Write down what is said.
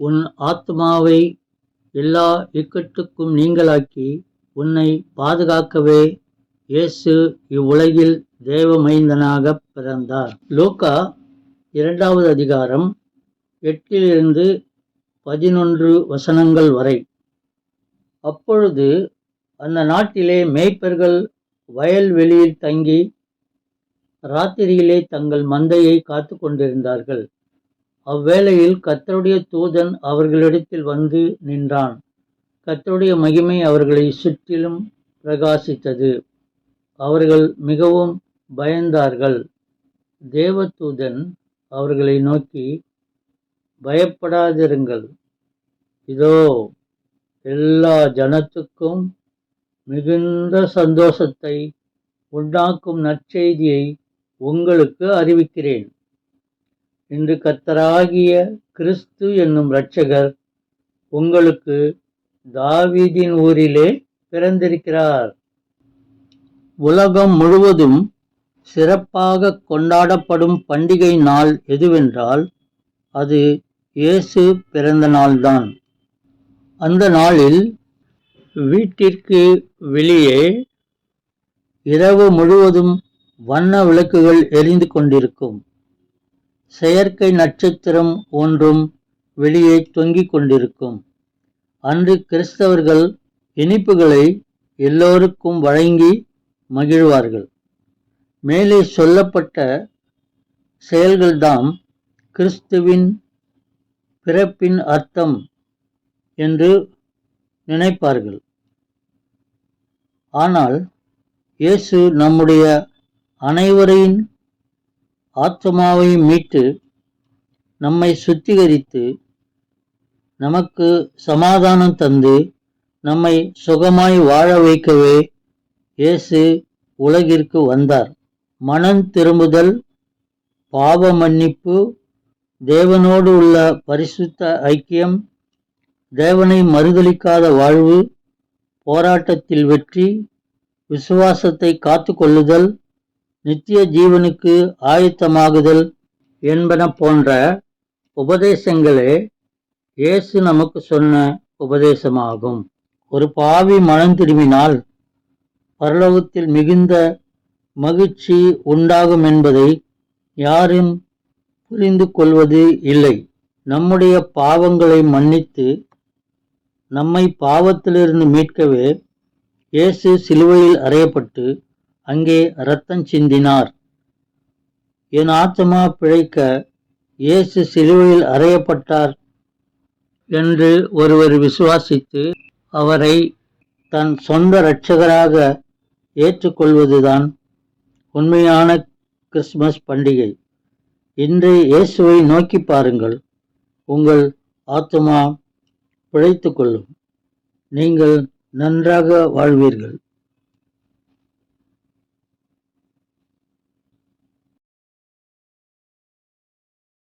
உன் ஆத்துமாவை எல்லா இக்கட்டுக்கும் நீங்கலாக்கி உன்னை பாதுகாக்கவே இயேசு இவ்வுலகில் தேவமைந்தனாகப் பிறந்தார். லூக்கா 2வது அதிகாரம் 8 11 வசனங்கள் வரை. அப்பொழுது அந்த நாட்டிலே மேய்ப்பர்கள் வயல்வெளியில் தங்கி ராத்திரியிலே தங்கள் மந்தையை காத்து கொண்டிருந்தார்கள். அவ்வேளையில் கர்த்தருடைய தூதன் அவர்களிடத்தில் வந்து நின்றான். கர்த்தருடைய மகிமை அவர்களை சுற்றிலும் பிரகாசித்தது. அவர்கள் மிகவும் பயந்தார்கள். தேவதூதன் அவர்களை நோக்கி, பயப்படாதிருங்கள், இதோ எல்லா ஜனத்துக்கும் மிகுந்த சந்தோஷத்தை உண்டாக்கும் நற்செய்தியை உங்களுக்கு அறிவிக்கிறேன். இன்று கர்த்தராகிய கிறிஸ்து என்னும் இரட்சகர் உங்களுக்கு தாவீதின் ஊரிலே பிறந்திருக்கிறார். உலகம் முழுவதும் சிறப்பாக கொண்டாடப்படும் பண்டிகை நாள் எதுவென்றால் அது இயேசு பிறந்த நாள்தான். அந்த நாளில் வீட்டிற்கு வெளியே இரவு முழுவதும் வண்ண விளக்குகள் எரிந்து கொண்டிருக்கும். செயற்கை நட்சத்திரம் ஒன்றும் வெளியே தொங்கிக் கொண்டிருக்கும். அன்று கிறிஸ்தவர்கள் இனிப்புகளை எல்லோருக்கும் வழங்கி மகிழ்வார்கள். மேலே சொல்லப்பட்ட செயல்கள்தாம் கிறிஸ்துவின் பிறப்பின் அர்த்தம் என்று நினைப்பார்கள். ஆனால் இயேசு நம்முடைய அனைவரின் ஆத்மாவை மீட்டு நம்மை சுத்திகரித்து நமக்கு சமாதானம் தந்து நம்மை சுகமாய் வாழ வைக்கவே இயேசு உலகிற்கு வந்தார். மனம் திரும்புதல், பாவ மன்னிப்பு, தேவனோடு உள்ள பரிசுத்த ஐக்கியம், தேவனை மறுதலிக்காத வாழ்வு, போராட்டத்தில் வெற்றி, விசுவாசத்தை காத்து கொள்ளுதல், நித்திய ஜீவனுக்கு ஆயத்தமாகுதல் என்பன போன்ற உபதேசங்களே இயேசு நமக்கு சொன்ன உபதேசமாகும். ஒரு பாவி மனம் திரும்பினால் பரலோகத்தில் மிகுந்த மகிழ்ச்சி உண்டாகும் என்பதை யாரும் புரிந்து கொள்வது இல்லை. நம்முடைய பாவங்களை மன்னித்து நம்மை பாவத்திலிருந்து மீட்கவே இயேசு சிலுவையில் அறையப்பட்டு அங்கே இரத்தம் சிந்தினார். என் ஆத்மா பிழைக்க இயேசு சிலுவையில் அறையப்பட்டார் என்று ஒருவர் விசுவாசித்து அவரை தன் சொந்த இரட்சகராக ஏற்றுக்கொள்வதுதான் உண்மையான கிறிஸ்துமஸ் பண்டிகை. இன்று இயேசுவை நோக்கி பாருங்கள், உங்கள் ஆத்மா பிழைத்து கொள்ளும், நீங்கள் நன்றாக வாழ்வீர்கள்.